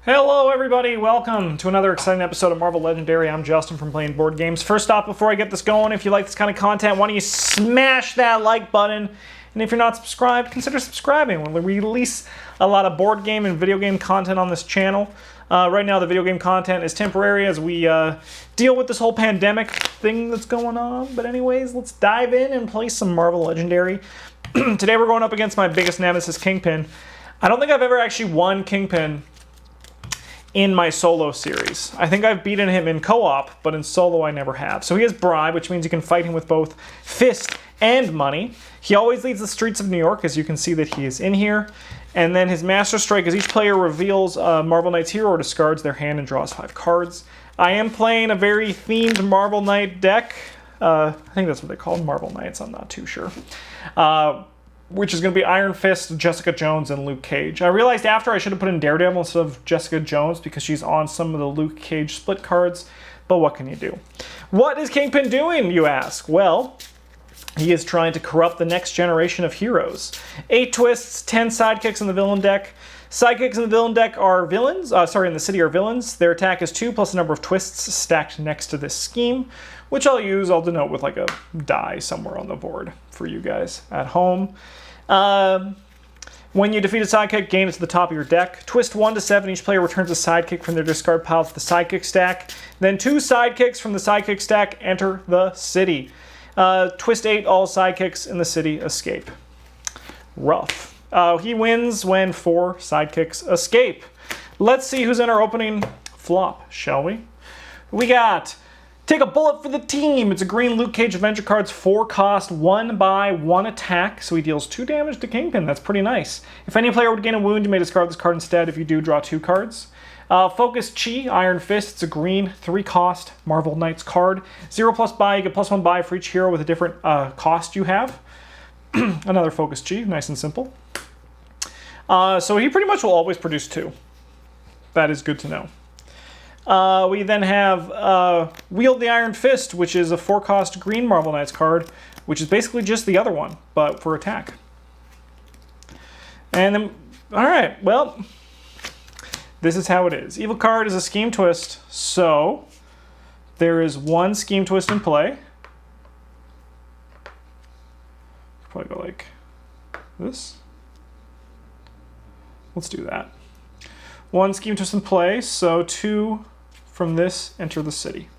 Hello everybody, welcome to another exciting episode of Marvel Legendary. I'm Justin from Playing Board Games. First off, before I get this going, if you like this kind of content, why don't you smash that like button? And if you're not subscribed, consider subscribing. We release a lot of board game and video game content on this channel. Right now the video game content is temporary as we deal with this whole pandemic thing that's going on. But anyways, let's dive in and play some Marvel Legendary. Today we're going up against my biggest nemesis, Kingpin. I don't think I've ever actually won Kingpin in my solo series. I think I've beaten him in co-op, but in solo I never have. So he has Bribe, which means you can fight him with both fist and money. He always leads the streets of New York, as you can see that he is in here. And then his Master Strike is each player reveals a Marvel Knight's hero or discards their hand and draws 5 cards. I am playing a very themed Marvel Knight deck. I think that's what they call Marvel Knights, I'm not too sure. Which is going to be Iron Fist, Jessica Jones, and Luke Cage. I realized after I should have put in Daredevil instead of Jessica Jones because she's on some of the Luke Cage split cards, but what can you do? What is Kingpin doing, you ask? Well, he is trying to corrupt the next generation of heroes. 8 twists, 10 sidekicks in the villain deck. Sidekicks in the villain deck are villains, in the city are villains. Their attack is 2 plus the number of twists stacked next to this scheme, which I'll denote with like a die somewhere on the board for you guys at home. When you defeat a sidekick, gain it to the top of your deck. Twist 1 to 7, each player returns a sidekick from their discard pile to the sidekick stack. Then 2 sidekicks from the sidekick stack enter the city. Twist 8, all sidekicks in the city escape. Rough. He wins when 4 sidekicks escape. Let's see who's in our opening flop, shall we? We got Take a Bullet for the Team. It's a green Luke Cage Adventure cards, 4 cost, 1 buy, 1 attack. So he deals 2 damage to Kingpin. That's pretty nice. If any player would gain a wound, you may discard this card instead. If you do, draw 2 cards. Focus Chi, Iron Fist. It's a green, 3 cost Marvel Knights card. 0 plus buy, you get +1 buy for each hero with a different cost you have. Another Focus Chi, nice and simple. So he pretty much will always produce 2. That is good to know. We then have Wield the Iron Fist, which is a 4-cost green Marvel Knights card, which is basically just the other one, but for attack. And then, alright, well, this is how it is. Evil card is a Scheme Twist, so there is 1 Scheme Twist in play. Probably go like this. Let's do that. 1 Scheme Twist in play, so 2 from this enter the city.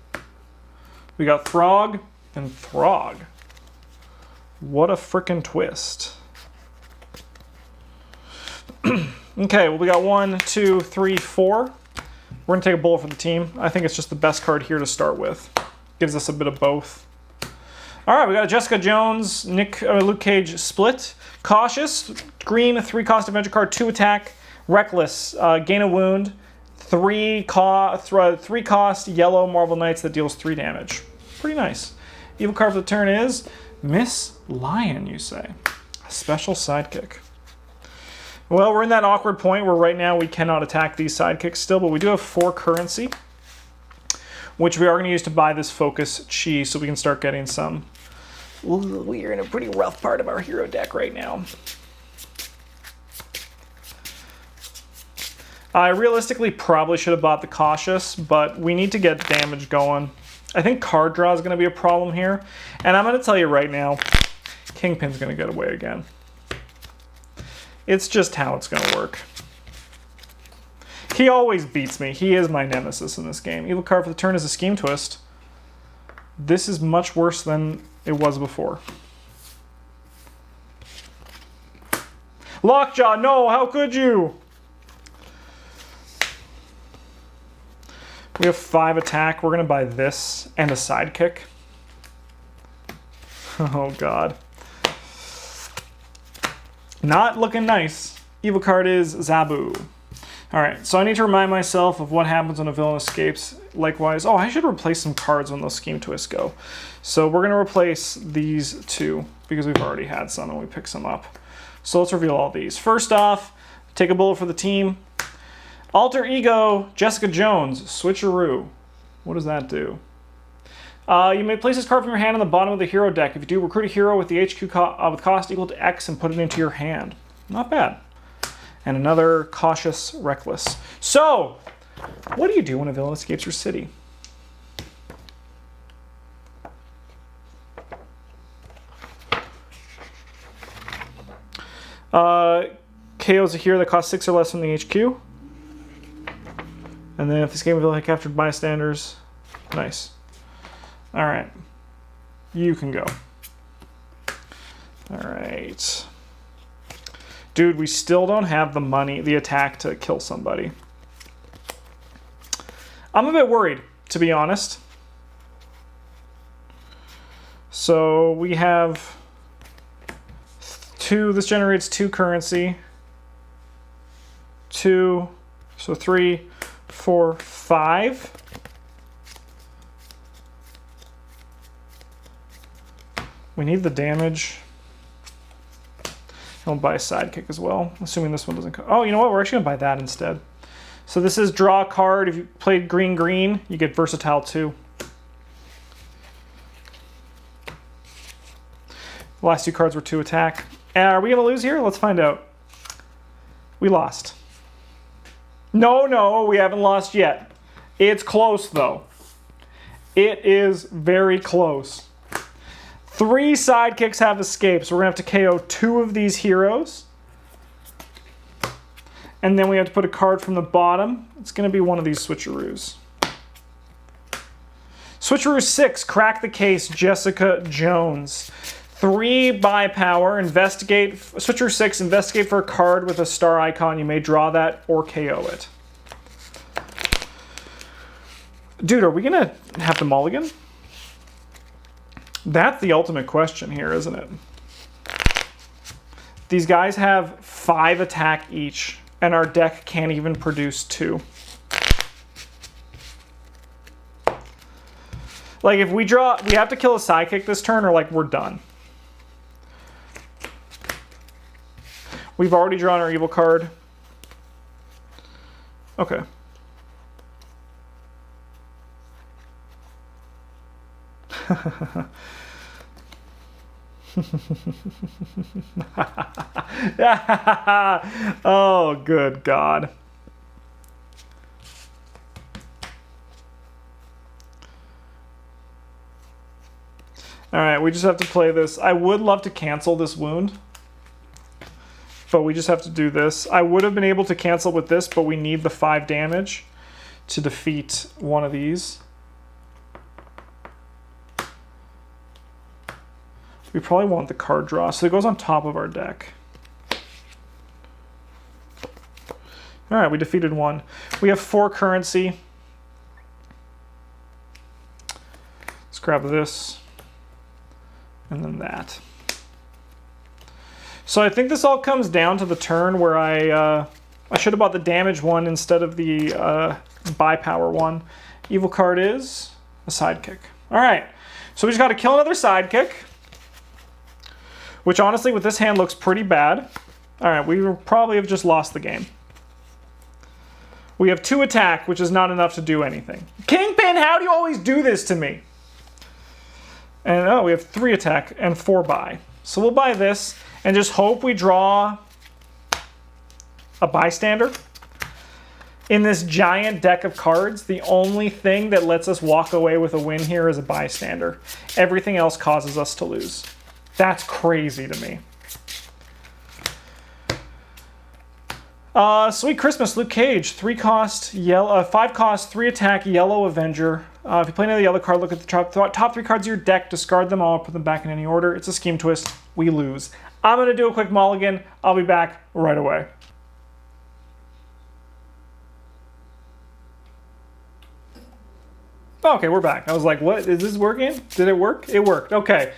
We got Throg and Throg. What a frickin' twist. Okay, well we got 1, 2, 3, 4. We're gonna take a bullet for the team. I think it's just the best card here to start with. Gives us a bit of both. Alright, we got a Jessica Jones, Luke Cage split. Cautious, green, 3-cost adventure card, 2 attack. Reckless, gain a wound, 3 cost yellow Marvel Knights that deals 3 damage. Pretty nice. Evil card for the turn is Miss Lion, you say. A special sidekick. Well, we're in that awkward point where right now we cannot attack these sidekicks still, but we do have 4 currency, which we are going to use to buy this Focus Chi so we can start getting some. We are in a pretty rough part of our hero deck right now. I realistically probably should have bought the Cautious, but we need to get damage going. I think card draw is going to be a problem here. And I'm going to tell you right now, Kingpin's going to get away again. It's just how it's going to work. He always beats me. He is my nemesis in this game. Evil card for the turn is a Scheme Twist. This is much worse than it was before. Lockjaw, no, how could you? We have 5 attack. We're going to buy this and a sidekick. Oh, God. Not looking nice. Evil card is Zabu. Alright, so I need to remind myself of what happens when a villain escapes. Likewise, oh, I should replace some cards when those Scheme Twists go. So we're going to replace these 2 because we've already had some and we picked some up. So let's reveal all these. First off, take a bullet for the team. Alter Ego, Jessica Jones, Switcheroo. What does that do? You may place this card from your hand on the bottom of the hero deck. If you do, recruit a hero with the HQ with cost equal to X and put it into your hand. Not bad. And another Cautious Reckless. So, what do you do when a villain escapes your city? KO's a hero that costs 6 or less from the HQ. And then if this game of villain had captured bystanders, nice. All right, you can go. All right. Dude, we still don't have the money, the attack to kill somebody. I'm a bit worried, to be honest. So we have 2, this generates 2 currency. 2, so 3, 4, 5. We need the damage. I'll buy a sidekick as well, assuming this one doesn't come. Oh, you know what? We're actually going to buy that instead. So this is draw a card. If you played green, you get versatile too. The last 2 cards were 2 attack. Are we going to lose here? Let's find out. We lost. No, we haven't lost yet. It's close, though. It is very close. 3 sidekicks have escaped, so we're going to have to KO 2 of these heroes. And then we have to put a card from the bottom. It's going to be one of these switcheroos. Switcheroo 6, Crack the Case, Jessica Jones. 3 buy power, investigate. Switcheroo 6, investigate for a card with a star icon. You may draw that or KO it. Dude, are we going to have to mulligan? That's the ultimate question here, isn't it? These guys have 5 attack each, and our deck can't even produce 2. Like, if we draw, we have to kill a sidekick this turn, or like, we're done. We've already drawn our evil card. Okay. Oh, good God. All right, we just have to play this. I would love to cancel this wound, but we just have to do this. I would have been able to cancel with this, but we need the 5 damage to defeat one of these. We probably want the card draw, so it goes on top of our deck. All right, we defeated 1. We have 4 currency. Let's grab this, and then that. So I think this all comes down to the turn where I should have bought the damage one instead of the buy power one. Evil card is a sidekick. All right, so we just got to kill another sidekick, which honestly with this hand looks pretty bad. All right, we will probably have just lost the game. We have 2 attack, which is not enough to do anything. Kingpin, how do you always do this to me? And oh, we have 3 attack and 4 buy. So we'll buy this and just hope we draw a bystander. In this giant deck of cards, the only thing that lets us walk away with a win here is a bystander. Everything else causes us to lose. That's crazy to me. Sweet Christmas, Luke Cage. 3 cost, yellow, 5 cost, 3 attack, yellow Avenger. If you play another yellow card, look at the top 3 cards of your deck, discard them all, put them back in any order. It's a scheme twist. We lose. I'm going to do a quick mulligan. I'll be back right away. Okay, we're back. I was like, what? Is this working? Did it work? It worked. Okay.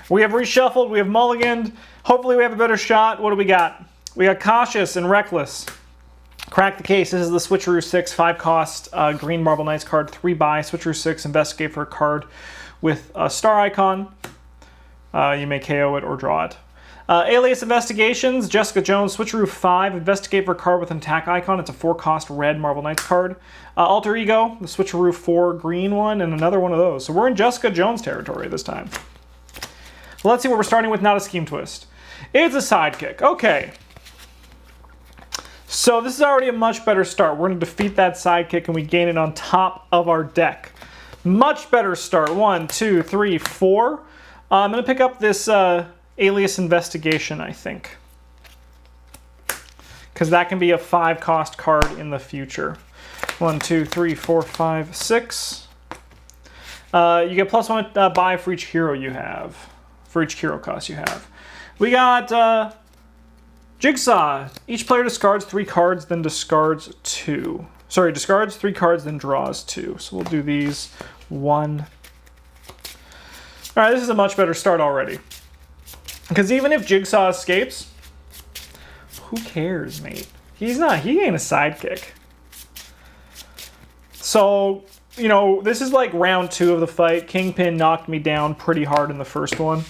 We have reshuffled. We have mulliganed. Hopefully we have a better shot. What do we got? We got Cautious and Reckless. Crack the Case. This is the Switcheroo 6, 5 cost, green Marble Knights card, 3 buy. Switcheroo 6, investigate for a card with a star icon. You may KO it or draw it. Alias Investigations, Jessica Jones, Switcheroo 5, investigate for a card with an attack icon. It's a 4 cost red Marble Knights card. Alter Ego, the Switcheroo 4 green one, and another one of those. So we're in Jessica Jones territory this time. Well, let's see what we're starting with, not a scheme twist. It's a sidekick. Okay. So this is already a much better start. We're going to defeat that sidekick and we gain it on top of our deck. Much better start. 1, 2, 3, 4. I'm going to pick up this Alias Investigation, I think. Because that can be a 5-cost card in the future. 1, 2, 3, 4, 5, 6. You get +1 buy for each hero you have. For each hero cost you have. We got Jigsaw. Each player discards 3 cards, then discards 2. Sorry, discards 3 cards, then draws 2. So we'll do these 1. All right, this is a much better start already. Because even if Jigsaw escapes, who cares, mate? He ain't a sidekick. So, you know, this is like round 2 of the fight. Kingpin knocked me down pretty hard in the first one.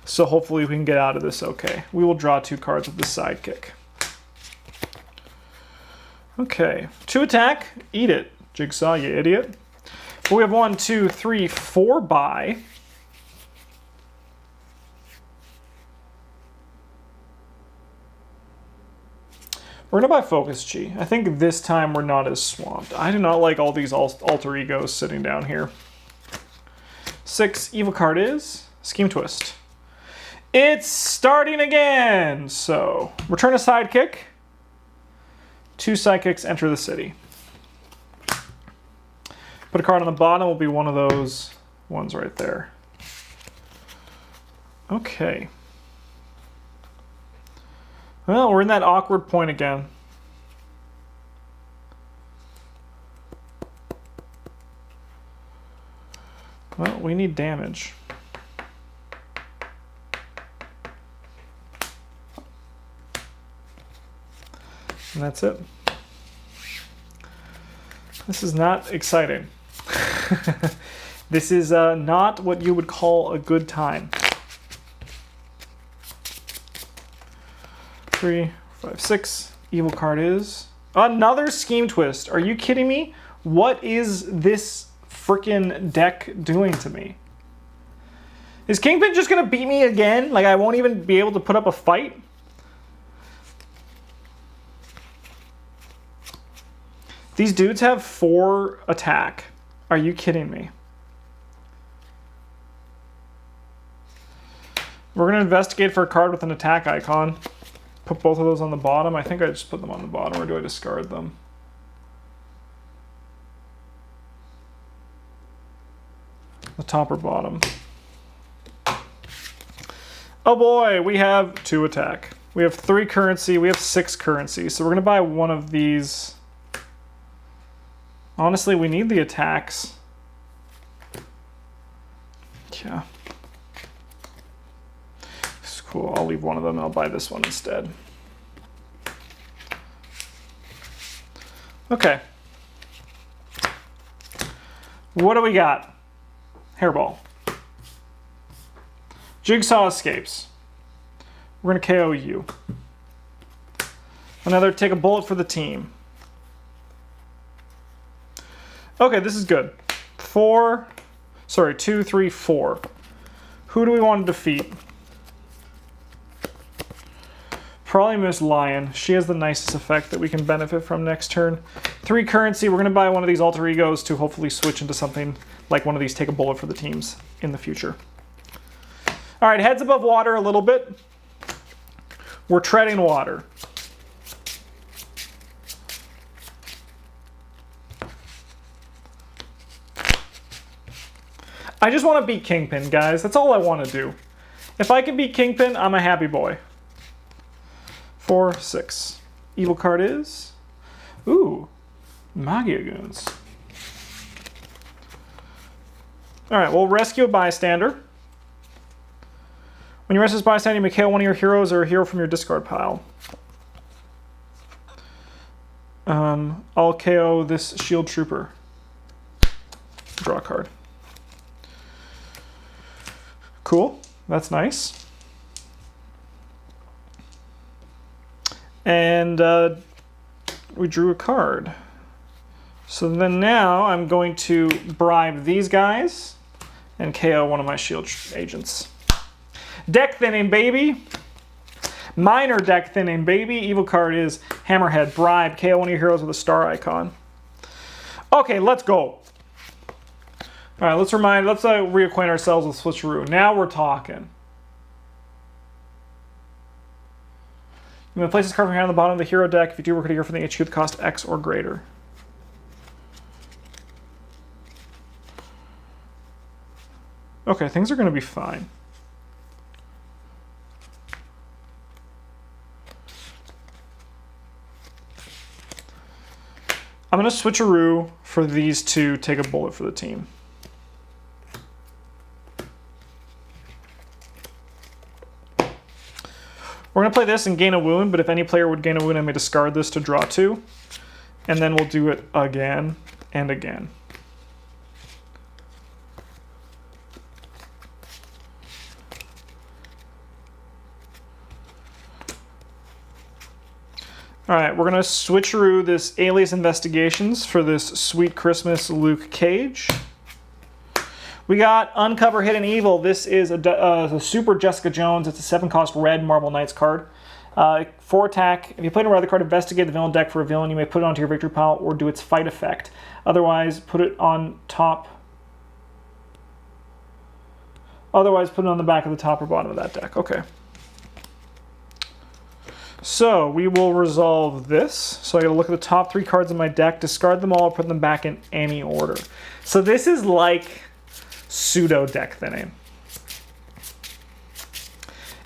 So hopefully we can get out of this okay. We will draw 2 cards with the sidekick. Okay, 2 attack. Eat it, Jigsaw, you idiot. But we have 1, 2, 3, 4 buy. We're going to buy Focus Chi. I think this time we're not as swamped. I do not like all these alter egos sitting down here. 6, evil card is Scheme Twist. It's starting again! So, return a sidekick. 2 sidekicks enter the city. Put a card on the bottom, will be one of those ones right there. Okay. Well, we're in that awkward point again. Well, we need damage. And that's it. This is not exciting. This is not what you would call a good time. 3, 5, 6. Evil card is another Scheme Twist. Are you kidding me? What is this freaking deck doing to me? Is Kingpin just gonna beat me again? Like I won't even be able to put up a fight? These dudes have 4 attack. Are you kidding me? We're gonna investigate for a card with an attack icon. Put both of those on the bottom. I think I just put them on the bottom, or do I discard them? The top or bottom. Oh boy, we have 2 attack. We have 3 currency, we have 6 currency. So we're gonna buy one of these. Honestly, we need the attacks. Yeah. It's cool, I'll leave one of them, I'll buy this one instead. Okay. What do we got? Hairball. Jigsaw escapes. We're gonna KO you. Another take a bullet for the team. Okay, this is good. 2, 3, 4. Who do we want to defeat? Probably Miss Lion. She has the nicest effect that we can benefit from next turn. 3 currency. We're going to buy one of these alter egos to hopefully switch into something like one of these take a bullet for the teams in the future. All right, heads above water a little bit. We're treading water. I just want to beat Kingpin, guys. That's all I want to do. If I can beat Kingpin, I'm a happy boy. 4, 6. Evil card is... Ooh. Magia Goons. Alright, we'll rescue a bystander. When you rescue a bystander, you may KO one of your heroes or a hero from your discard pile. I'll KO this shield trooper. Draw a card. Cool. That's nice. And we drew a card. So then now I'm going to bribe these guys and KO one of my shield agents. Deck thinning, baby. Minor deck thinning, baby. Evil card is Hammerhead, Bribe, KO one of your heroes with a star icon. Okay, let's go. All right, let's reacquaint ourselves with Switcheroo. Now we're talking. You may place this card from hand on the bottom of the hero deck. If you do, work a hero from the HQ with cost X or greater. Okay, things are going to be fine. I'm going to switcheroo for these two, take a bullet for the team. We're going to play this and gain a wound, but if any player would gain a wound, I may discard this to draw 2. And then we'll do it again and again. All right, we're going to switcheroo this Alias Investigations for this Sweet Christmas Luke Cage. We got Uncover Hidden Evil. This is a Super Jessica Jones. It's a 7-cost red Marvel Knights card. 4 attack. If you play an other card, investigate the villain deck for a villain. You may put it onto your victory pile or do its fight effect. Otherwise, put it on top. Otherwise, put it on the back of the top or bottom of that deck. Okay. So we will resolve this. So I gotta look at the top 3 cards in my deck, discard them all, put them back in any order. So this is like pseudo deck thinning.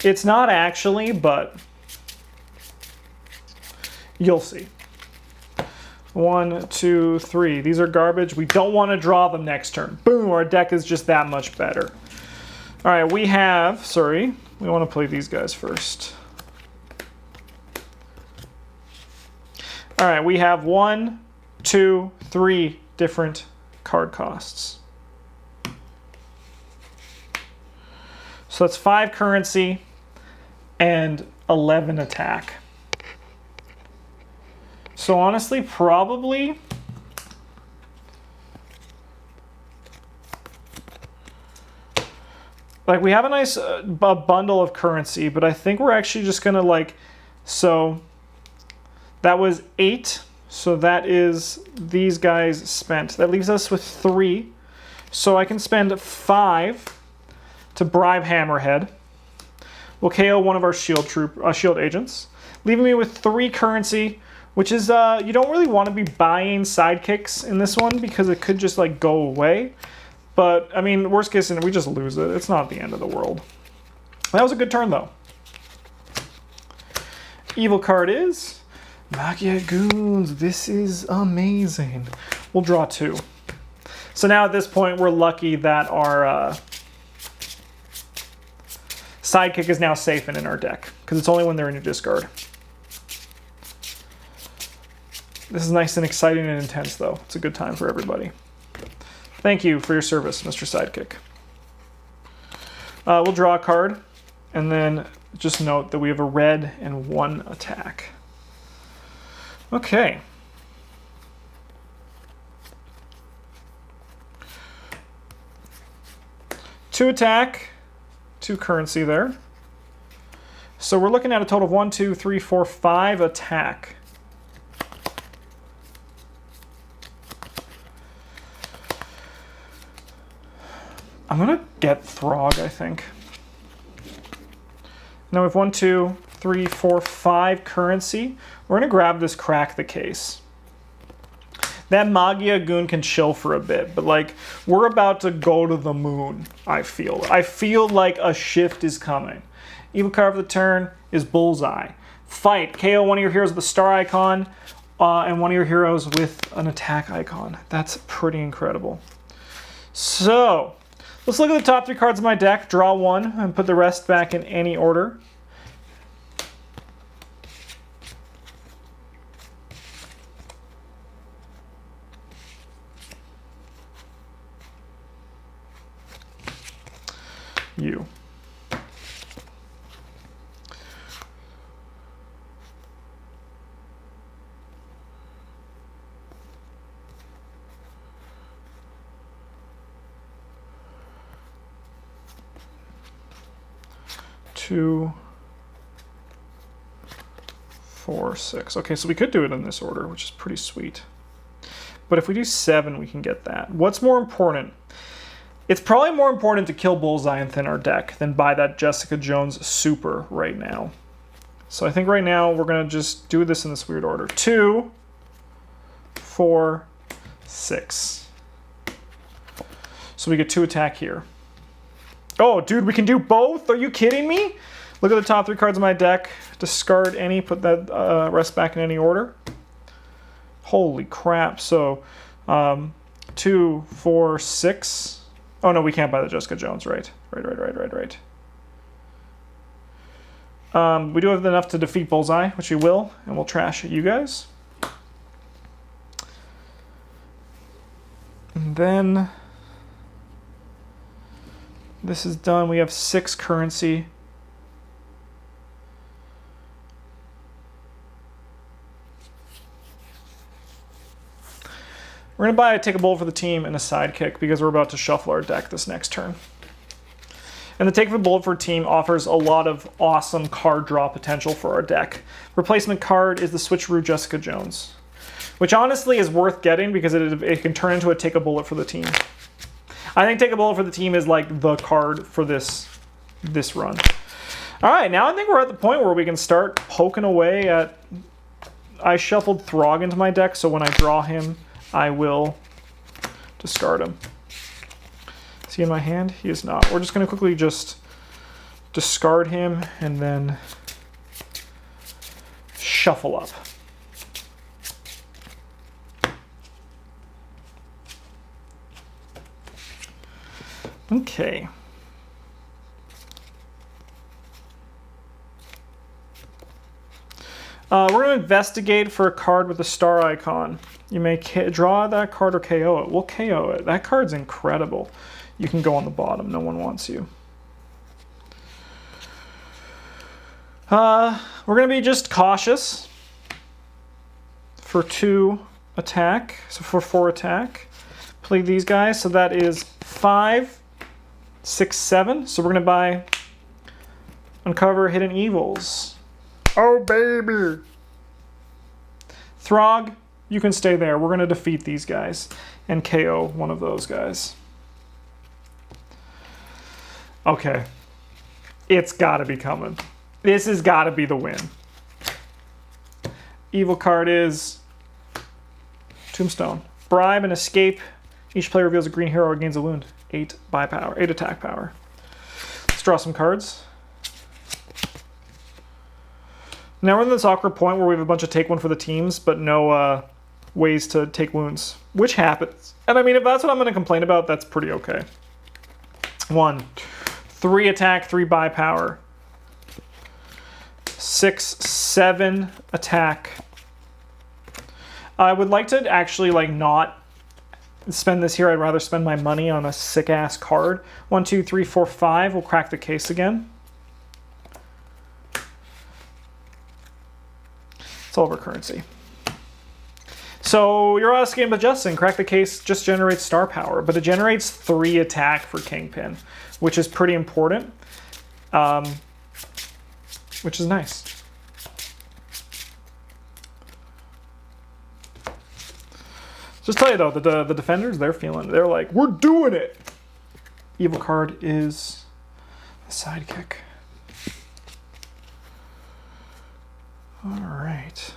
It's not actually, but you'll see. 1, 2, 3. These are garbage. We don't want to draw them next turn. Boom, our deck is just that much better. All right, we want to play these guys first. All right, we have 1, 2, 3 different card costs. So that's 5 currency and 11 attack. So honestly, probably like we have a nice bundle of currency, but I think we're actually just gonna so that was 8. So that is these guys spent. That leaves us with 3. So I can spend 5 to bribe Hammerhead. We'll KO one of our shield agents, leaving me with 3 currency, which is you don't really want to be buying sidekicks in this one because it could just go away. But I mean, worst case scenario, we just lose it. It's not the end of the world. That was a good turn though. Evil card is Magia Goons. This is amazing. We'll draw 2. So now at this point, we're lucky that our sidekick is now safe and in our deck, because it's only when they're in your discard. This is nice and exciting and intense, though. It's a good time for everybody. Thank you for your service, Mr. Sidekick. We'll draw a card, and then just note that we have a red and 1 attack. Okay. Two attack, 2 currency there. So we're looking at a total of 1, 2, 3, 4, 5 attack. I'm gonna get Throg, I think. Now we have 1, 2, 3, 4, 5 currency. We're gonna grab this Crack the Case. That Magia Goon can chill for a bit, but we're about to go to the moon, I feel. I feel like a shift is coming. Evil card of the turn is Bullseye. Fight, KO one of your heroes with a star icon, and one of your heroes with an attack icon. That's pretty incredible. So, let's look at the top 3 cards of my deck, draw 1, and put the rest back in any order. You. Two. 4, 6. Okay, so we could do it in this order, which is pretty sweet. But if we do 7, we can get that. What's more important? It's probably more important to kill Bullseye and thin our deck than buy that Jessica Jones super right now. So I think right now we're going to just do this in this weird order. 2, 4, 6. So we get 2 attack here. Oh, dude, we can do both? Are you kidding me? Look at the top 3 cards of my deck. Discard any, put that rest back in any order. Holy crap. So 2, 4, 6. Oh, no, we can't buy the Jessica Jones, right. We do have enough to defeat Bullseye, which we will, and we'll trash you guys. And then this is done. We have 6 currency. We're going to buy a Take a Bullet for the Team and a Sidekick because we're about to shuffle our deck this next turn. And the Take a Bullet for Team offers a lot of awesome card draw potential for our deck. Replacement card is the Switcheroo Jessica Jones, which honestly is worth getting because it can turn into a Take a Bullet for the Team. I think Take a Bullet for the Team is like the card for this run. All right, now I think we're at the point where we can start poking away at... I shuffled Throg into my deck, so when I draw him, I will discard him. Is he in my hand? He is not. We're just going to quickly just discard him and then shuffle up. Okay. We're going to investigate for a card with a star icon. You may draw that card or KO it. We'll KO it. That card's incredible. You can go on the bottom. No one wants you. We're going to be just cautious for 2 attack. So for 4 attack. Play these guys. So that is 5, 6, 7. So we're going to buy Uncover Hidden Evils. Oh, baby. Throg, you can stay there. We're going to defeat these guys and KO one of those guys. Okay. It's got to be coming. This has got to be the win. Evil card is Tombstone. Bribe and escape. Each player reveals a green hero or gains a wound. 8 attack power. Let's draw some cards. Now we're in this awkward point where we have a bunch of take one for the teams, but no ways to take wounds, which happens. And I mean, if that's what I'm going to complain about, that's pretty okay. 1, 3 attack, 3 buy power. 6, 7 attack. I would like to actually like not spend this here. I'd rather spend my money on a sick ass card. 1, 2, 3, 4, 5. We'll crack the case again. It's all of our currency. So you're asking, but Justin, crack the case just generates star power, but it generates 3 attack for Kingpin, which is pretty important, which is nice. Just tell you though, the defenders, they're like, we're doing it. Evil card is a sidekick. All right.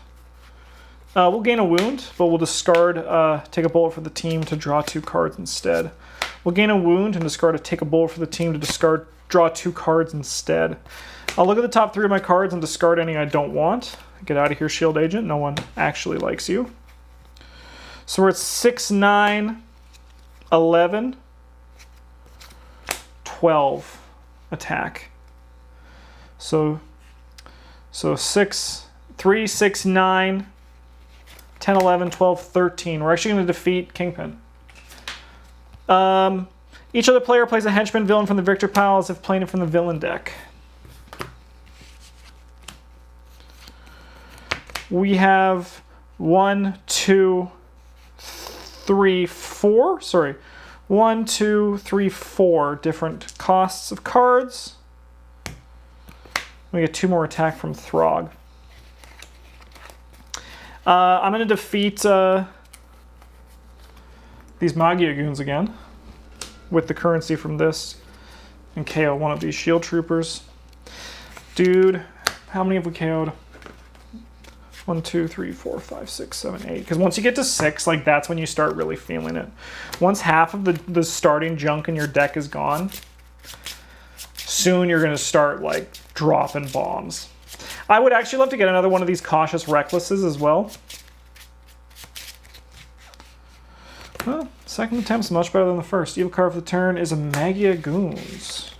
We'll gain a wound, but we'll discard Take a Bullet for the Team to draw 2 cards instead. We'll gain a wound and discard a Take a Bullet for the Team to draw 2 cards instead. I'll look at the top 3 of my cards and discard any I don't want. Get out of here, Shield Agent. No one actually likes you. So we're at 6, 9, 11, 12 attack. So 6, 3, 6, 9, 10, 11, 12, 13. We're actually going to defeat Kingpin. Each other player plays a henchman villain from the victor pile as if playing it from the villain deck. We have 1, 2, 3, 4. Sorry. 1, 2, 3, 4 different costs of cards. We get 2 more attack from Throg. I'm going to defeat these Magia Goons again with the currency from this and KO one of these Shield Troopers. Dude, how many have we KO'd? 1, 2, 3, 4, 5, 6, 7, 8. Because once you get to 6, like that's when you start really feeling it. Once half of the starting junk in your deck is gone, soon you're going to start like dropping bombs. I would actually love to get another one of these Cautious Recklesses as well. Well, second attempt's much better than the first. Evil card for the turn is a Magia Goons.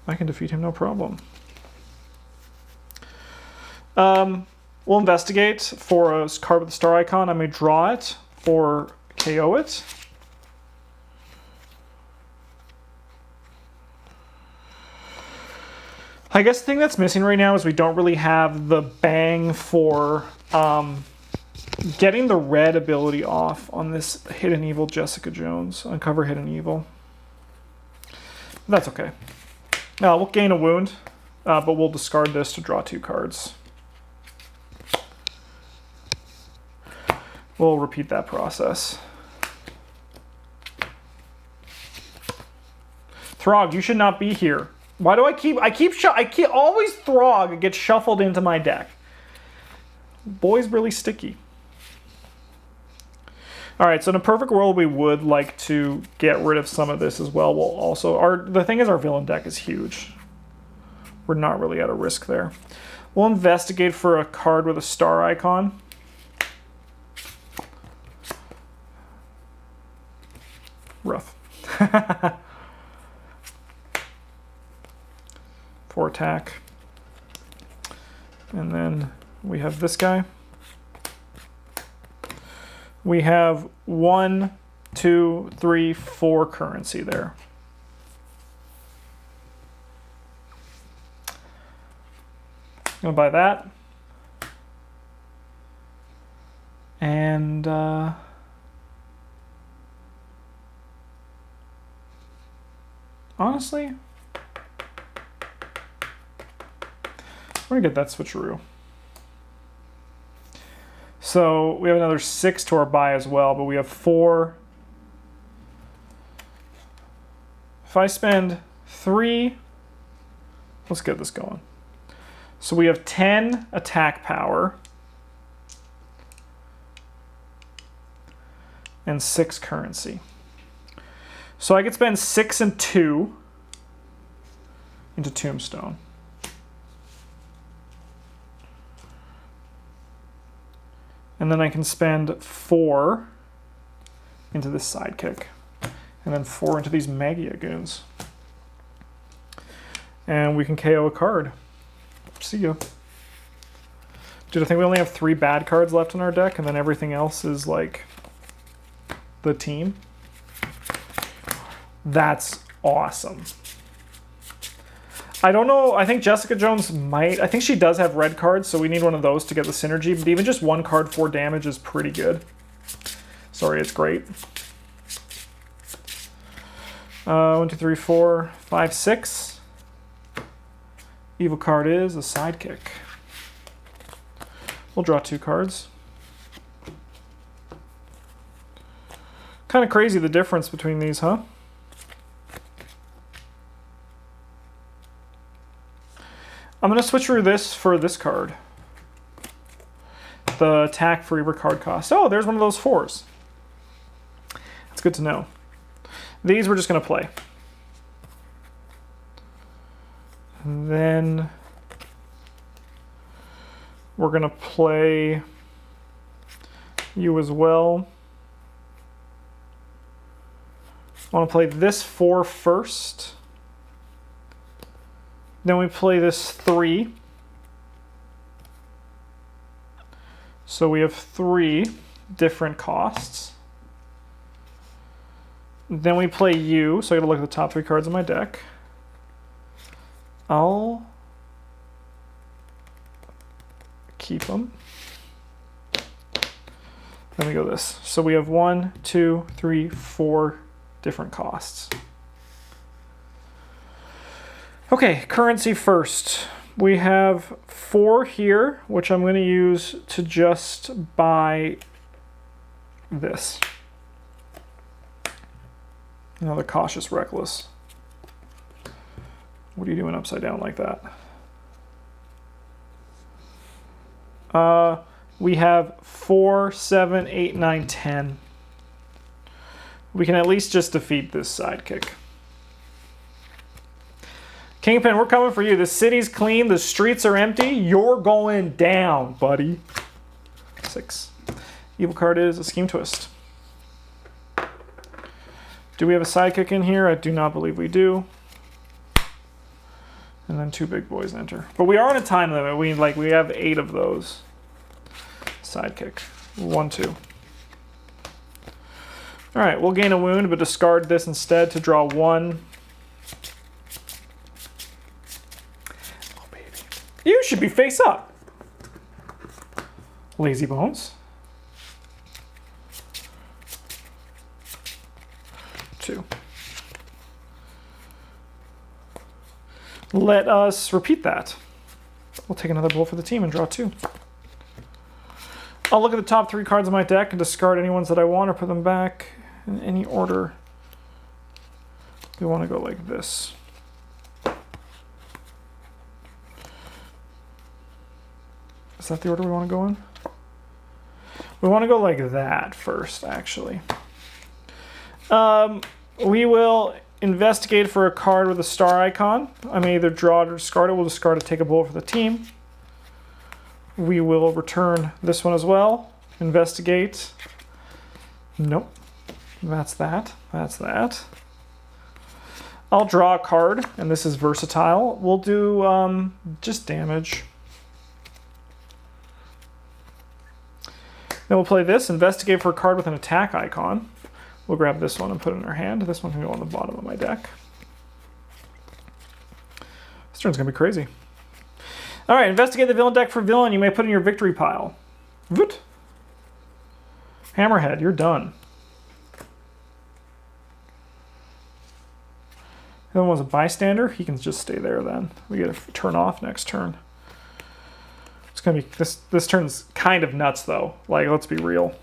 I can defeat him no problem. We'll investigate for a card with the star icon. I may draw it or KO it. I guess the thing that's missing right now is we don't really have the bang for getting the red ability off on this Hidden Evil Jessica Jones. Uncover Hidden Evil. That's okay. We'll gain a wound, but we'll discard this to draw 2 cards. We'll repeat that process. Throg, you should not be here. Why do I keep always Throg gets shuffled into my deck. Boy's really sticky. All right, so in a perfect world, we would like to get rid of some of this as well. We'll also, the thing is our villain deck is huge. We're not really at a risk there. We'll investigate for a card with a star icon. Rough. 4 attack. And then we have this guy. We have 1, 2, 3, 4 currency there. I'm gonna buy that. And honestly, we're gonna get that switcheroo. So we have another 6 to our buy as well, but we have 4. If I spend 3, let's get this going. So we have 10 attack power and 6 currency. So I could spend 6 and 2 into Tombstone. And then I can spend 4 into this sidekick. And then 4 into these Magia Goons. And we can KO a card. See ya. Dude, I think we only have 3 bad cards left in our deck, and then everything else is like the team. That's awesome. I don't know, I think Jessica Jones might, I think she does have red cards, so we need one of those to get the synergy, but even just 1 card 4 damage is pretty good. Sorry, it's great. 1, 2, 3, 4, 5, 6. Evil card is a sidekick. We'll draw 2 cards. Kind of crazy the difference between these, huh? I'm going to switch through this for this card. The attack for every card cost. Oh, there's one of those 4s. That's good to know. These we're just going to play. And then we're going to play you as well. I want to play this 4 first. Then we play this 3. So we have 3 different costs. Then we play you, so I gotta look at the top 3 cards of my deck. I'll keep them. Then we go this. So we have 1, 2, 3, 4 different costs. Okay, currency first. We have 4 here, which I'm going to use to just buy this. Another cautious reckless. What are you doing upside down like that? We have 4, 7, 8, 9, 10. We can at least just defeat this sidekick. Kingpin, we're coming for you. The city's clean. The streets are empty. You're going down, buddy. 6. Evil card is a Scheme Twist. Do we have a sidekick in here? I do not believe we do. And then 2 big boys enter. But we are on a time limit. We have 8 of those. Sidekick. 1, 2. All right, we'll gain a wound, but discard this instead to draw 1. Oh, baby. You should be face up. Lazy bones. 2. Let us repeat that. We'll take another blow for the team and draw 2. I'll look at the top 3 cards of my deck and discard any ones that I want or put them back in any order. We want to go like this. Is that the order we want to go in? We want to go like that first, actually. We will investigate for a card with a star icon. I may either draw it or discard it. We'll discard it, take a blow for the team. We will return this one as well. Investigate. Nope. That's that. That's that. I'll draw a card, and this is versatile. We'll do just damage. Then we'll play this, investigate for a card with an attack icon. We'll grab this one and put it in our hand. This one can go on the bottom of my deck. This turn's gonna be crazy. All right, investigate the villain deck for villain. You may put in your victory pile. Voot. Hammerhead, you're done. The other one was a bystander. He can just stay there then. We get a turn off next turn. It's gonna be this turn's kind of nuts though. Like, let's be real.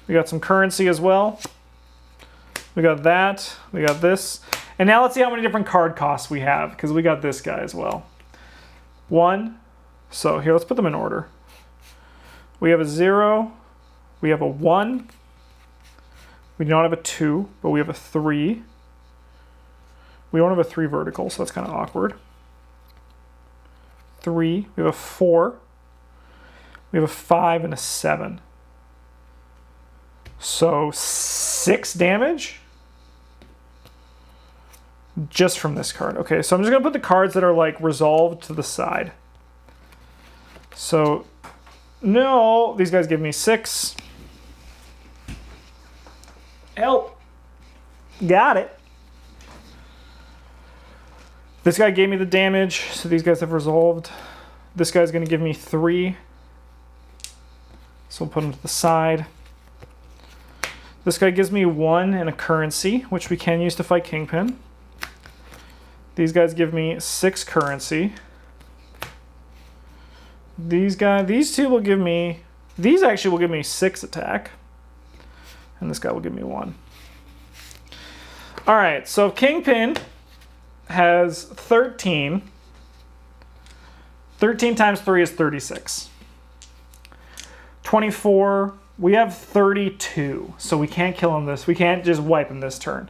We got some currency as well. We got that. We got this. And now let's see how many different card costs we have, because we got this guy as well. 1. So here, let's put them in order. We have a 0. We have a 1. We do not have a 2, but we have a 3. We don't have a 3 vertical, so that's kind of awkward. 3. We have a 4. We have a 5 and a 7. So 6 damage just from this card. Okay, so I'm just gonna put the cards that are like resolved to the side. So no, these guys give me 6. Help. Got it. This guy gave me the damage, so these guys have resolved. This guy's gonna give me 3. So we'll put him to the side. This guy gives me 1 and a currency, which we can use to fight Kingpin. These guys give me 6 currency. These two will give me, these actually will give me 6 attack. And this guy will give me 1. All right, so Kingpin has 13. 13 times 3 is 36. 24. We have 32, so we can't kill him this. We can't just wipe him this turn.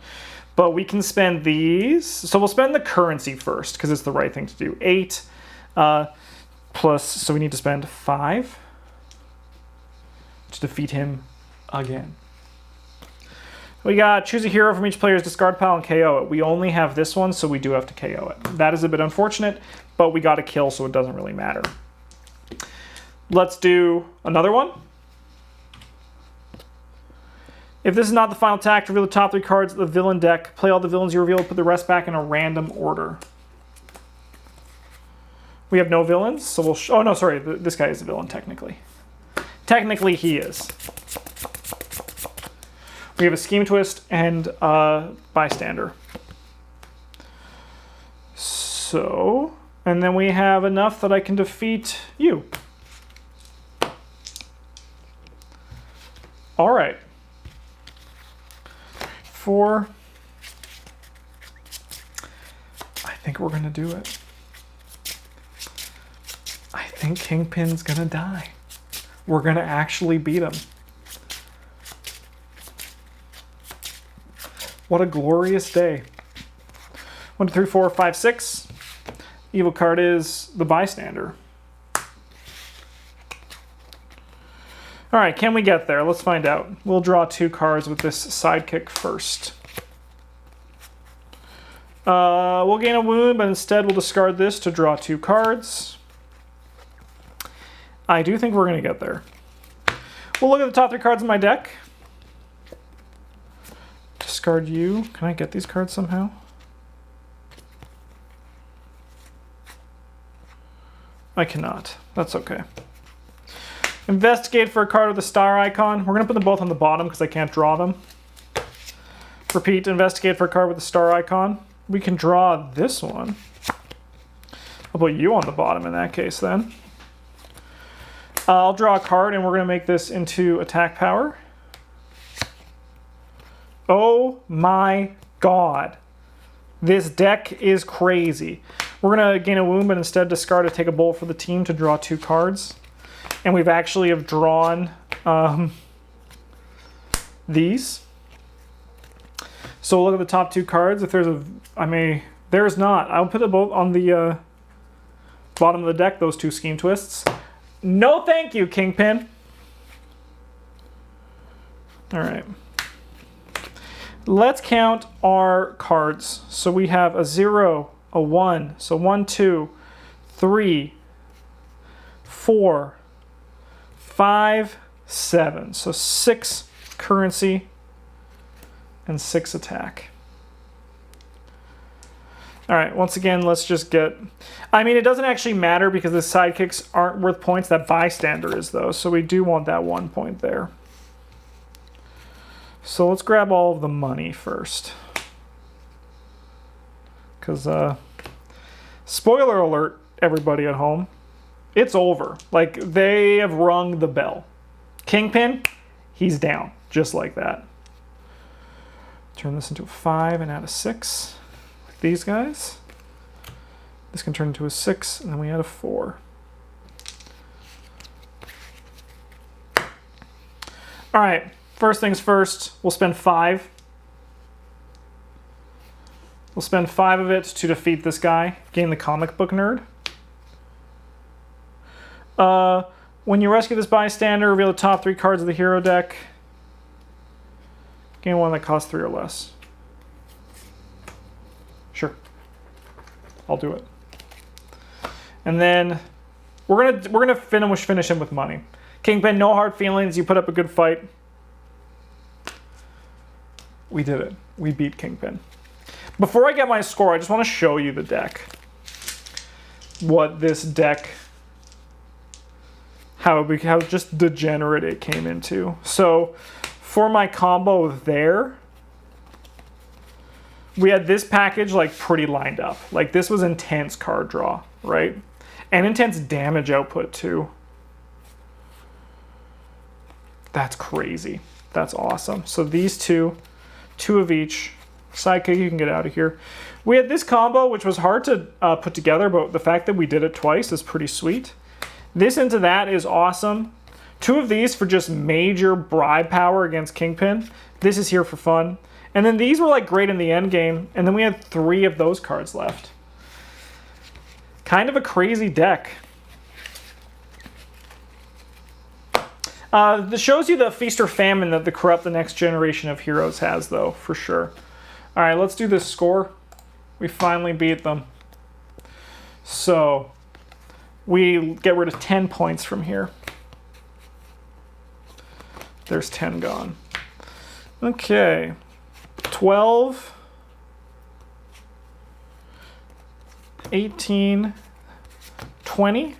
But we can spend these. So we'll spend the currency first, because it's the right thing to do. 8 plus, so we need to spend 5 to defeat him again. We got choose a hero from each player's discard pile and KO it. We only have this one, so we do have to KO it. That is a bit unfortunate, but we got a kill, so it doesn't really matter. Let's do another one. If this is not the final attack, reveal the top 3 cards of the villain deck. Play all the villains you reveal, put the rest back in a random order. We have no villains, so we'll... oh, no, sorry. This guy is a villain, technically. Technically, he is. We have a Scheme Twist and a Bystander. So, And then we have enough that I can defeat you. All right. 4. I think we're going to do it. I think Kingpin's going to die. We're going to actually beat him. What a glorious day. 1, 2, 3, 4, 5, 6. Evil card is the Bystander. All right, can we get there? Let's find out. We'll draw 2 cards with this sidekick first. We'll gain a wound, but instead we'll discard this to draw 2 cards. I do think we're going to get there. We'll look at the top 3 cards in my deck. Discard you. Can I get these cards somehow? I cannot. That's okay. Investigate for a card with a star icon. We're going to put them both on the bottom because I can't draw them. Repeat, investigate for a card with a star icon. We can draw this one. I'll put you on the bottom in that case then. I'll draw a card and we're going to make this into attack power. Oh my god. This deck is crazy. We're going to gain a wound, but instead discard to take a bolt for the team to draw 2 cards. And we've actually have drawn these. So we'll look at the top 2 cards. If there's a, there's not. I'll put them both on the bottom of the deck, those 2 scheme twists. No thank you, Kingpin. All right. Let's count our cards. So we have a 0, a 1. So 1, 2, 3, 4, 5, 7. So 6 currency and 6 attack. All right, once again, let's just get... it doesn't actually matter because the sidekicks aren't worth points. That Bystander is, though, so we do want that 1 point there. So let's grab all of the money first. Because, spoiler alert, everybody at home, it's over. Like, they have rung the bell. Kingpin, he's down, just like that. Turn this into a 5 and add a 6. Like these guys. This can turn into a 6, and then we add a 4. All right, first things first, we'll spend 5. We'll spend 5 of it to defeat this guy, gain the comic book nerd. When you rescue this Bystander, reveal the top 3 cards of the hero deck. Gain one that costs 3 or less. Sure. I'll do it. And then we're gonna finish him with money. Kingpin, no hard feelings. You put up a good fight. We did it. We beat Kingpin. Before I get my score, I just want to show you the deck. What this deck, how just degenerate it came into. So for my combo there, we had this package like pretty lined up. Like this was intense card draw, right? And intense damage output too. That's crazy. That's awesome. So these 2 of each. Sidekick, you can get out of here. We had this combo, which was hard to put together, but the fact that we did it twice is pretty sweet. This into that is awesome. 2 of these for just major bribe power against Kingpin. This is here for fun. And then these were like great in the end game, and then we had 3 of those cards left. Kind of a crazy deck. This shows you the feast or famine that the Corrupt the Next Generation of Heroes has, though, for sure. All right, let's do this score. We finally beat them. So we get rid of 10 points from here. There's 10 gone. Okay. 12, 18, 20,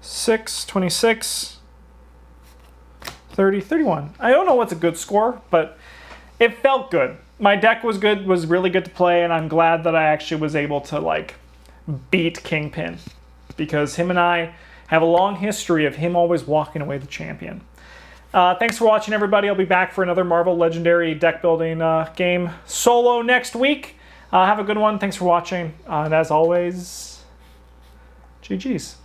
6, 26, 30, 31. I don't know what's a good score, but it felt good. My deck was good, was really good to play, and I'm glad that I actually was able to like beat Kingpin, because him and I have a long history of him always walking away the champion. Thanks for watching, everybody. I'll be back for another Marvel Legendary deck building game solo next week. Have a good one. Thanks for watching. And as always, GG's.